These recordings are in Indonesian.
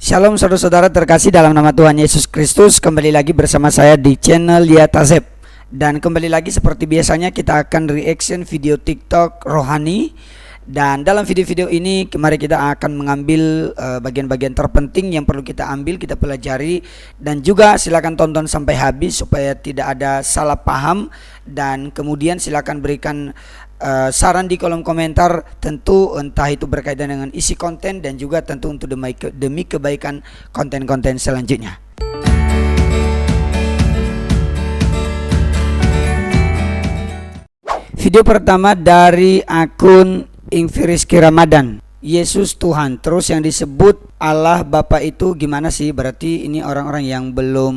Shalom saudara-saudara terkasih dalam nama Tuhan Yesus Kristus. Kembali lagi bersama saya di channel Lia Tazeb. Dan kembali lagi seperti biasanya kita akan reaction video TikTok rohani. Dan dalam video-video ini mari kita akan mengambil bagian-bagian terpenting yang perlu kita ambil, kita pelajari. Dan juga silakan tonton sampai habis supaya tidak ada salah paham. Dan kemudian silakan berikan saran di kolom komentar, tentu entah itu berkaitan dengan isi konten dan juga tentu untuk demi kebaikan konten-konten selanjutnya. Video pertama dari akun Ingfiriski Ramadan. Yesus Tuhan. Terus yang disebut Allah Bapa itu gimana sih? Berarti ini orang-orang yang belum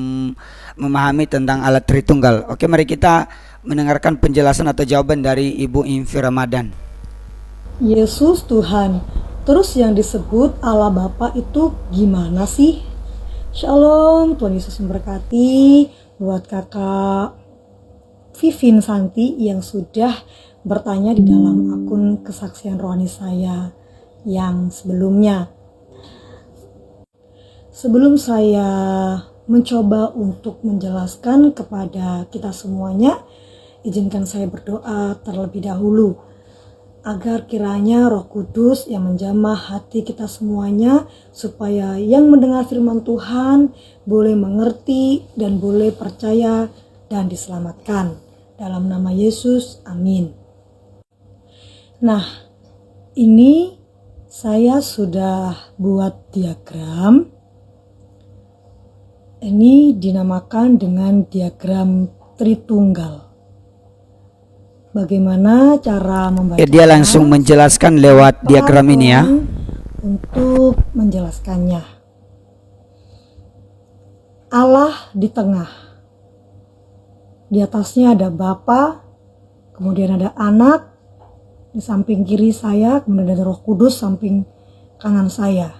memahami tentang Allah Tritunggal. Oke, mari kita mendengarkan penjelasan atau jawaban dari Ibu Ingfi Ramadan. Yesus Tuhan. Terus yang disebut Allah Bapa itu gimana sih? Shalom, Tuhan Yesus memberkati buat kakak Vivin Santi yang sudah bertanya di dalam akun kesaksian rohani saya yang sebelumnya. Sebelum saya mencoba untuk menjelaskan kepada kita semuanya, izinkan saya berdoa terlebih dahulu agar kiranya Roh Kudus yang menjamah hati kita semuanya, supaya yang mendengar firman Tuhan boleh mengerti dan boleh percaya dan diselamatkan. Dalam nama Yesus, amin. Nah, ini saya sudah buat diagram. Ini dinamakan dengan diagram Tritunggal. Bagaimana cara membaca? Dia langsung menjelaskan lewat diagram ini ya. Untuk menjelaskannya, Allah di tengah. Di atasnya ada Bapa, kemudian ada Anak, di samping kiri saya, kemudian ada Roh Kudus samping kanan saya.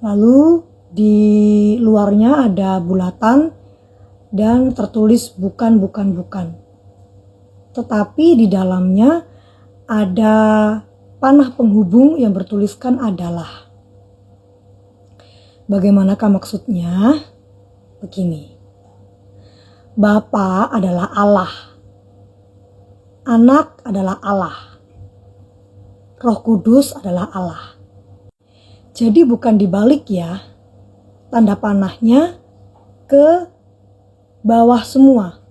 Lalu di luarnya ada bulatan dan tertulis bukan. Tetapi di dalamnya ada panah penghubung yang bertuliskan adalah. Bagaimanakah maksudnya? Begini. Bapa adalah Allah. Anak adalah Allah. Roh Kudus adalah Allah. Jadi bukan dibalik ya. Tanda panahnya ke bawah semua,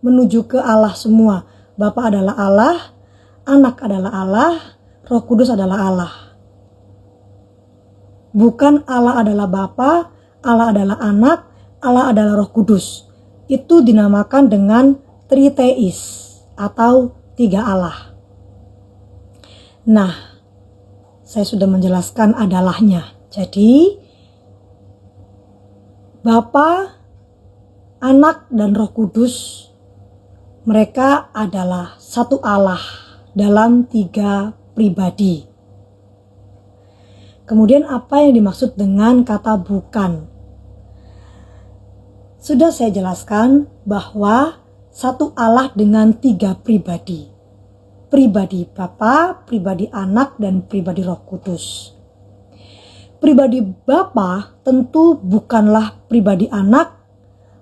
menuju ke Allah semua. Bapa adalah Allah, Anak adalah Allah, Roh Kudus adalah Allah. Bukan Allah adalah Bapa, Allah adalah Anak, Allah adalah Roh Kudus. Itu dinamakan dengan triteis atau tiga Allah. Nah, saya sudah menjelaskan adalahnya. Jadi Bapa, Anak, dan Roh Kudus, mereka adalah satu Allah dalam tiga pribadi. Kemudian apa yang dimaksud dengan kata bukan? Sudah saya jelaskan bahwa satu Allah dengan tiga pribadi. Pribadi Bapa, pribadi Anak, dan pribadi Roh Kudus. Pribadi Bapa tentu bukanlah pribadi Anak,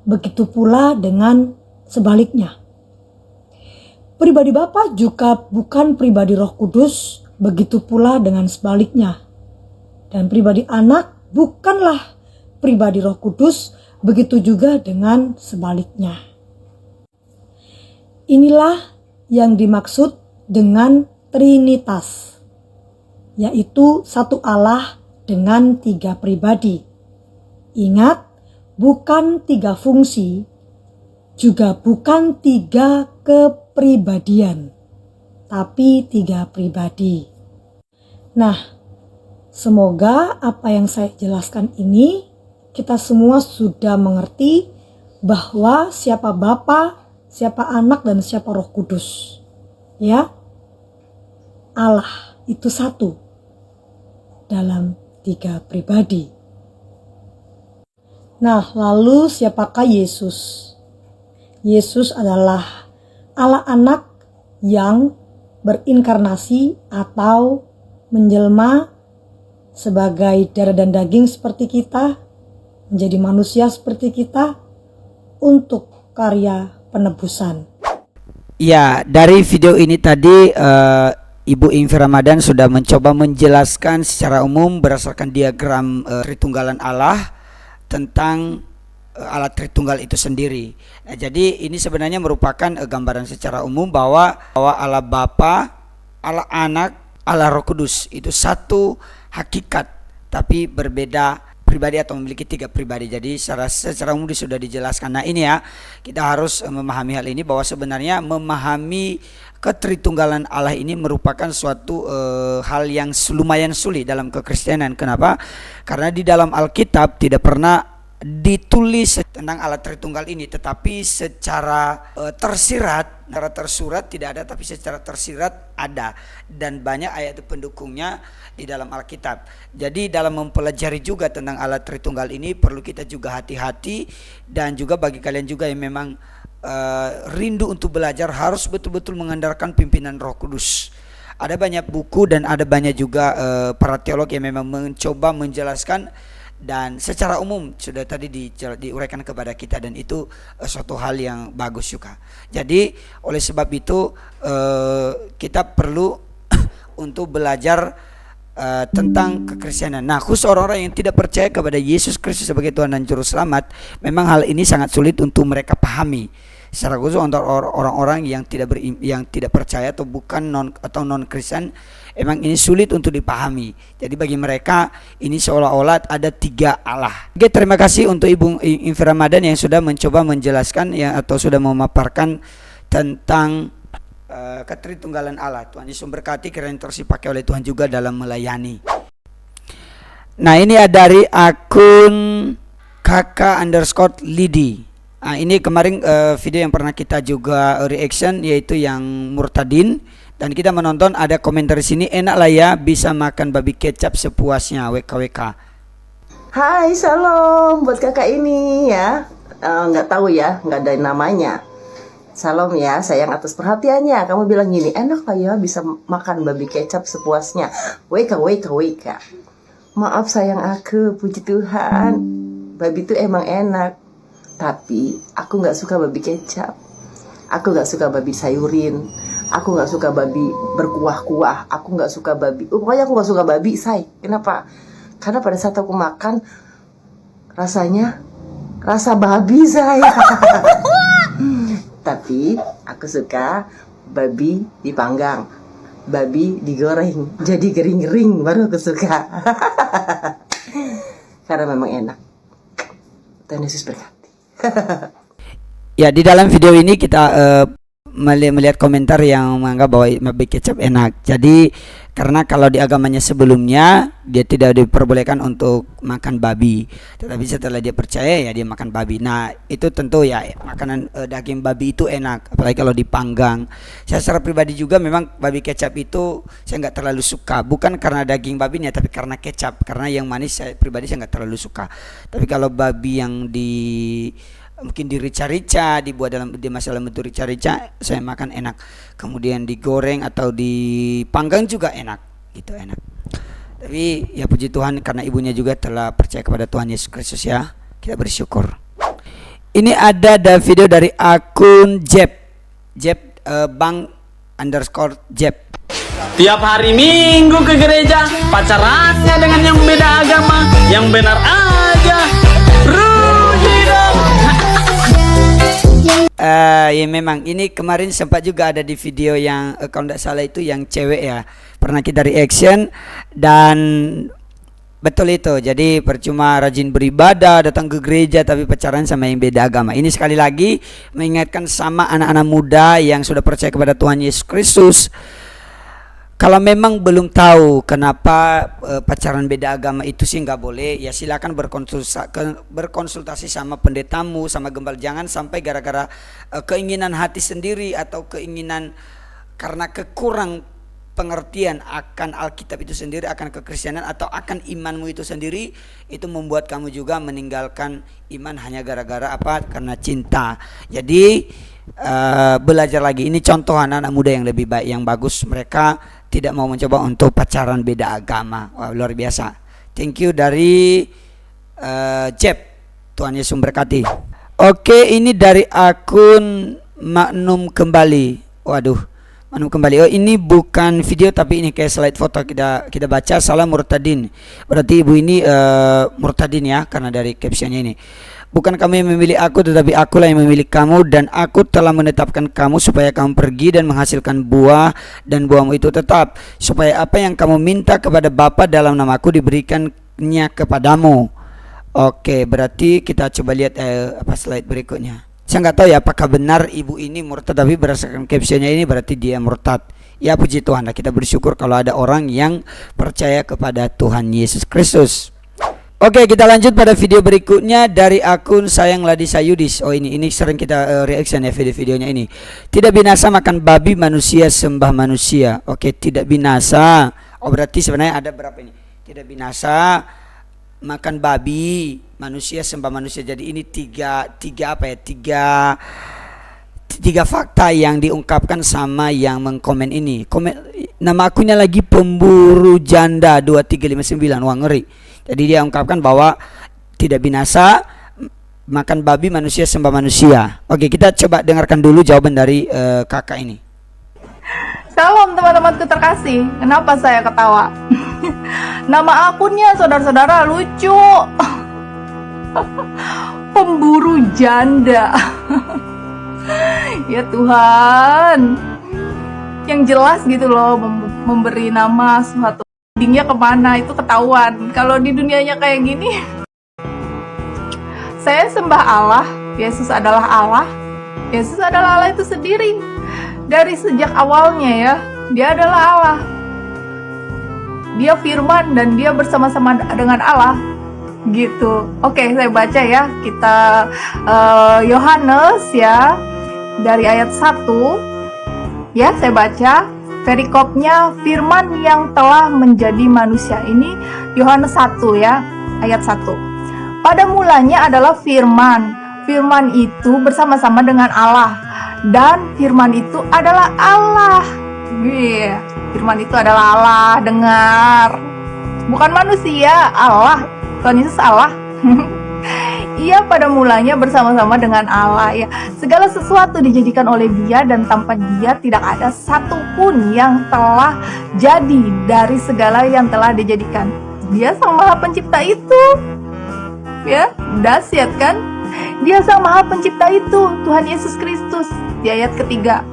begitu pula dengan sebaliknya. Pribadi Bapa juga bukan pribadi Roh Kudus, begitu pula dengan sebaliknya. Dan pribadi Anak bukanlah pribadi Roh Kudus, begitu juga dengan sebaliknya. Inilah yang dimaksud dengan Trinitas, yaitu satu Allah dengan tiga pribadi. Ingat, bukan tiga fungsi, juga bukan tiga kepribadian, tapi tiga pribadi. Nah, semoga apa yang saya jelaskan ini kita semua sudah mengerti bahwa siapa Bapa, siapa Anak, dan siapa Roh Kudus. Ya, Allah itu satu dalam tiga pribadi. Nah, lalu siapakah Yesus? Yesus adalah Allah Anak yang berinkarnasi atau menjelma sebagai darah dan daging seperti kita, menjadi manusia seperti kita, untuk karya penebusan. Ya, dari video ini tadi Ibu Ingvi Ramadan sudah mencoba menjelaskan secara umum berdasarkan diagram Tritunggalan Allah tentang alat Tritunggal itu sendiri. Nah, jadi ini sebenarnya merupakan gambaran secara umum bahwa Allah Bapa, Allah Anak, Allah Roh Kudus itu satu hakikat tapi berbeda pribadi atau memiliki 3 pribadi. Jadi secara umum sudah dijelaskan. Nah, ini ya, kita harus memahami hal ini bahwa sebenarnya memahami ketritunggalan Allah ini merupakan suatu hal yang lumayan sulit dalam kekristenan. Kenapa? Karena di dalam Alkitab tidak pernah ditulis tentang alat Tritunggal ini, tetapi secara tersirat, secara tersurat tidak ada, tapi secara tersirat ada, dan banyak ayat pendukungnya di dalam Alkitab. Jadi dalam mempelajari juga tentang alat Tritunggal ini perlu kita juga hati-hati, dan juga bagi kalian juga yang memang rindu untuk belajar harus betul-betul mengandalkan pimpinan Roh Kudus. Ada banyak buku dan ada banyak juga para teolog yang memang mencoba menjelaskan dan secara umum sudah tadi diuraikan kepada kita, dan itu suatu hal yang bagus juga. Jadi oleh sebab itu kita perlu untuk belajar tentang kekristenan. Nah, khusus orang-orang yang tidak percaya kepada Yesus Kristus sebagai Tuhan dan Juru Selamat, memang hal ini sangat sulit untuk mereka pahami. Secara khusus untuk orang-orang yang tidak percaya atau bukan non Kristen, emang ini sulit untuk dipahami. Jadi bagi mereka ini seolah-olah ada 3 Allah. Oke, terima kasih untuk Ibu Ingvi Ramadan yang sudah mencoba menjelaskan ya, atau sudah memaparkan tentang ketritunggalan Allah. Tuhan Yesus memberkati, kiranya terus dipakai oleh Tuhan juga dalam melayani. Nah, ini ada dari akun kakak_lidi. Nah, ini kemarin video yang pernah kita juga reaction, yaitu yang murtadin, dan kita menonton ada komentar di sini, enak lah ya bisa makan babi kecap sepuasnya, WKWK. Hai, salam buat kakak ini ya. Nggak tahu ya, nggak ada namanya. Salam ya, sayang atas perhatiannya. Kamu bilang gini, enak lah ya bisa makan babi kecap sepuasnya. WKWK. Maaf sayang aku, puji Tuhan, babi itu emang enak. Tapi aku gak suka babi kecap. Aku gak suka babi sayurin. Aku gak suka babi berkuah-kuah. Aku gak suka babi, pokoknya aku gak suka babi, say. Kenapa? Karena pada saat aku makan, rasanya rasa babi, saya. Tapi aku suka babi dipanggang, babi digoreng, jadi gering-gering, baru aku suka. Karena memang enak. Tuhan Yesus berkati. Ya, di dalam video ini kita melihat komentar yang menganggap bahwa babi kecap enak. Jadi karena kalau di agamanya sebelumnya dia tidak diperbolehkan untuk makan babi, tetapi setelah dia percaya ya dia makan babi. Nah, itu tentu ya makanan daging babi itu enak, apalagi kalau dipanggang. Saya secara pribadi juga memang babi kecap itu saya nggak terlalu suka, bukan karena daging babinya tapi karena kecap, karena yang manis saya pribadi saya nggak terlalu suka. Tapi kalau babi yang mungkin dirica-rica, dibuat di masalah bentuk rica-rica, saya makan enak. Kemudian digoreng atau dipanggang juga enak, gitu enak. Tapi ya puji Tuhan karena ibunya juga telah percaya kepada Tuhan Yesus Kristus ya, kita bersyukur. Ini ada video dari akun Jeb Bang_Jeb. Tiap hari Minggu ke gereja, pacarannya dengan yang beda agama, yang benar aja. Rugi dong. Ya memang ini kemarin sempat juga ada di video yang kalau tidak salah itu yang cewek ya, pernah kita reaction, dan betul itu. Jadi percuma rajin beribadah, datang ke gereja tapi pacaran sama yang beda agama. Ini sekali lagi mengingatkan sama anak-anak muda yang sudah percaya kepada Tuhan Yesus Kristus. Kalau memang belum tahu kenapa pacaran beda agama itu sih nggak boleh, ya silakan berkonsultasi sama pendetamu, sama gembala. Jangan sampai gara-gara keinginan hati sendiri atau keinginan karena kekurang pengertian akan Alkitab itu sendiri, akan kekristenan atau akan imanmu itu sendiri, itu membuat kamu juga meninggalkan iman hanya gara-gara apa? Karena cinta. Jadi belajar lagi. Ini contoh anak-anak muda yang lebih baik, yang bagus. Mereka tidak mau mencoba untuk pacaran beda agama. Wah, luar biasa. thank you dari Jeb. Tuhan Yesus memberkati. Oke, ini dari akun Magnum Kembali. Waduh, Magnum Kembali. Oh, ini bukan video tapi ini kayak slide foto. Kita baca. Salam murtadin. Berarti ibu ini murtadin ya, karena dari captionnya ini. Bukan kamu yang memilih aku, tetapi akulah yang memilih kamu, dan aku telah menetapkan kamu supaya kamu pergi dan menghasilkan buah, dan buahmu itu tetap, supaya apa yang kamu minta kepada Bapa dalam namaku diberikannya kepadamu. Oke, berarti kita coba lihat apa slide berikutnya. Saya nggak tahu ya apakah benar ibu ini murtad, tapi berdasarkan captionnya ini berarti dia murtad. Ya, puji Tuhan lah, kita bersyukur kalau ada orang yang percaya kepada Tuhan Yesus Kristus. Oke, kita lanjut pada video berikutnya dari akun Sayang Ladisa Yudis. Oh, ini sering kita reaction ya video-videonya ini. Tidak binasa makan babi, manusia sembah manusia. Oke, tidak binasa. Oh, berarti sebenarnya ada berapa ini? Tidak binasa makan babi, manusia sembah manusia. Jadi ini tiga apa ya? Tiga fakta yang diungkapkan sama yang mengkomen ini. Nama akunnya lagi Pemburu Janda 2359. Wah, ngeri. Jadi dia ungkapkan bahwa tidak binasa makan babi, manusia sembah manusia. Oke, kita coba dengarkan dulu jawaban dari kakak ini. Salam teman-temanku terkasih. Kenapa saya ketawa? Nama akunnya saudara-saudara lucu. Pemburu Janda. Ya Tuhan, yang jelas gitu loh, memberi nama suatu endingnya kemana itu ketahuan. Kalau di dunianya kayak gini, saya sembah Allah, Yesus adalah Allah, Yesus adalah Allah itu sendiri. Dari sejak awalnya ya, dia adalah Allah, dia firman dan dia bersama-sama dengan Allah gitu. Oke, saya baca ya, kita Yohanes ya, dari ayat 1 ya, saya baca perikopnya, firman yang telah menjadi manusia. Ini Yohanes 1 ya, ayat 1. Pada mulanya adalah firman. Firman itu bersama-sama dengan Allah, dan firman itu adalah Allah. Firman itu adalah Allah. Dengar, bukan manusia, Allah. Tuhan Yesus Allah. Ia pada mulanya bersama-sama dengan Allah ya. Segala sesuatu dijadikan oleh Dia, dan tanpa Dia tidak ada satupun yang telah jadi dari segala yang telah dijadikan. Dia Sang Maha Pencipta itu. Ya, dahsyat kan? Dia Sang Maha Pencipta itu, Tuhan Yesus Kristus. Di ayat ketiga.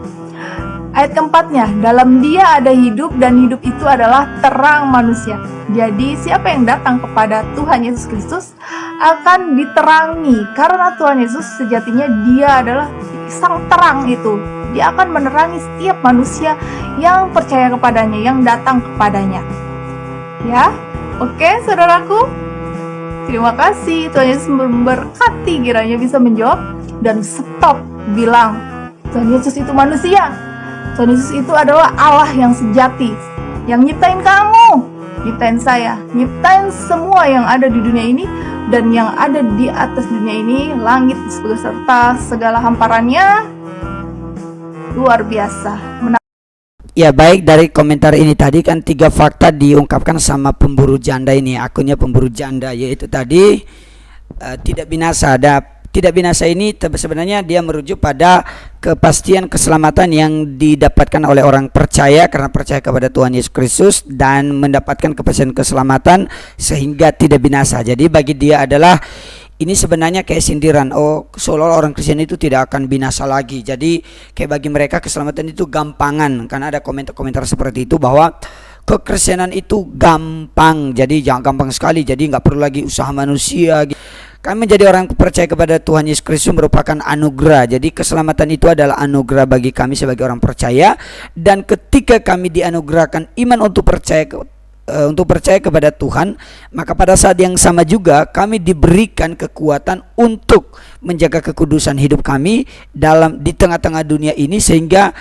Ayat keempatnya, dalam Dia ada hidup, dan hidup itu adalah terang manusia. Jadi siapa yang datang kepada Tuhan Yesus Kristus akan diterangi, karena Tuhan Yesus sejatinya Dia adalah sang terang itu. Dia akan menerangi setiap manusia yang percaya kepadanya, yang datang kepadanya. Ya, oke saudaraku, terima kasih. Tuhan Yesus memberkati, kiranya bisa menjawab dan stop bilang Tuhan Yesus itu manusia. Tuhan Yesus itu adalah Allah yang sejati, yang nyiptain kamu, nyiptain saya, nyiptain semua yang ada di dunia ini dan yang ada di atas dunia ini, langit beserta segala hamparannya. Luar biasa. Ya, baik, dari komentar ini tadi kan 3 fakta diungkapkan sama pemburu janda ini, akunnya Pemburu Janda, yaitu tadi tidak binasa. Tidak binasa ini sebenarnya dia merujuk pada kepastian keselamatan yang didapatkan oleh orang percaya karena percaya kepada Tuhan Yesus Kristus dan mendapatkan kepastian keselamatan sehingga tidak binasa. Jadi bagi dia adalah ini sebenarnya kayak sindiran, oh seolah-olah orang Kristen itu tidak akan binasa lagi. Jadi kayak bagi mereka keselamatan itu gampangan, karena ada komentar-komentar seperti itu bahwa kekristenan itu gampang, jadi jangan gampang sekali, jadi nggak perlu lagi usaha manusia. Kami menjadi orang percaya kepada Tuhan Yesus Kristus merupakan anugerah. Jadi keselamatan itu adalah anugerah bagi kami sebagai orang percaya, dan ketika kami dianugerahkan iman untuk percaya kepada Tuhan, maka pada saat yang sama juga kami diberikan kekuatan untuk menjaga kekudusan hidup kami di tengah-tengah dunia ini, sehingga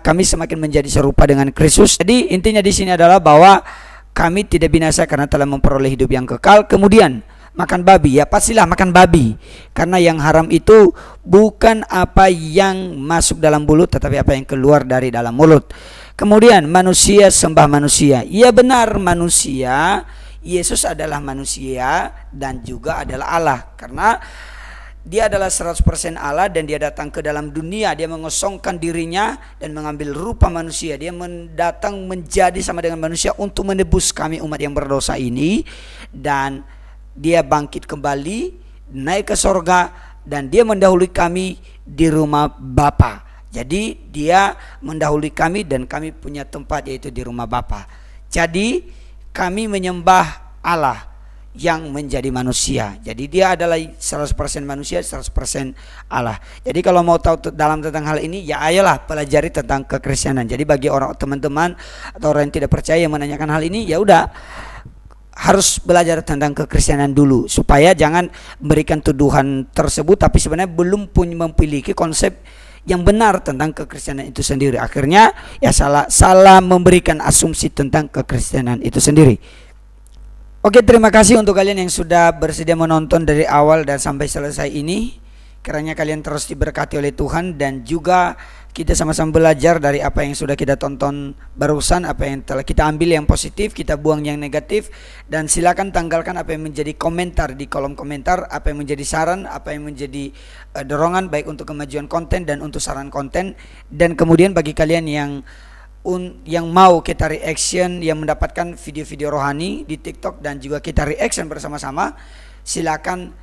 kami semakin menjadi serupa dengan Kristus. Jadi intinya di sini adalah bahwa kami tidak binasa karena telah memperoleh hidup yang kekal. Kemudian makan babi, ya pastilah makan babi, karena yang haram itu bukan apa yang masuk dalam mulut, tetapi apa yang keluar dari dalam mulut. Kemudian manusia sembah manusia, ya benar, manusia Yesus adalah manusia dan juga adalah Allah, karena dia adalah 100% Allah dan dia datang ke dalam dunia, dia mengosongkan dirinya dan mengambil rupa manusia. Dia datang menjadi sama dengan manusia untuk menebus kami umat yang berdosa ini, dan dia bangkit kembali, naik ke sorga, dan dia mendahului kami di rumah Bapa. Jadi dia mendahului kami dan kami punya tempat yaitu di rumah Bapa. Jadi kami menyembah Allah yang menjadi manusia. Jadi dia adalah 100% manusia, 100% Allah. Jadi kalau mau tahu dalam tentang hal ini, ya ayolah pelajari tentang kekristenan. Jadi bagi orang teman-teman atau orang yang tidak percaya yang menanyakan hal ini, ya udah harus belajar tentang kekristenan dulu, supaya jangan memberikan tuduhan tersebut tapi sebenarnya belum memiliki konsep yang benar tentang kekristenan itu sendiri. Akhirnya ya salah memberikan asumsi tentang kekristenan itu sendiri. Oke, terima kasih untuk kalian yang sudah bersedia menonton dari awal dan sampai selesai ini. Kiranya kalian terus diberkati oleh Tuhan, dan juga kita sama-sama belajar dari apa yang sudah kita tonton barusan, apa yang telah kita ambil yang positif, kita buang yang negatif, dan silakan tanggalkan apa yang menjadi komentar di kolom komentar, apa yang menjadi saran, apa yang menjadi dorongan baik untuk kemajuan konten dan untuk saran konten. Dan kemudian bagi kalian yang mau kita reaction, yang mendapatkan video-video rohani di TikTok dan juga kita reaction bersama-sama, silakan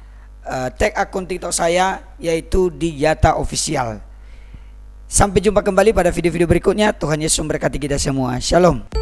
tag akun TikTok saya yaitu di Yata Official. Sampai jumpa kembali pada video-video berikutnya. Tuhan Yesus memberkati kita semua. Shalom.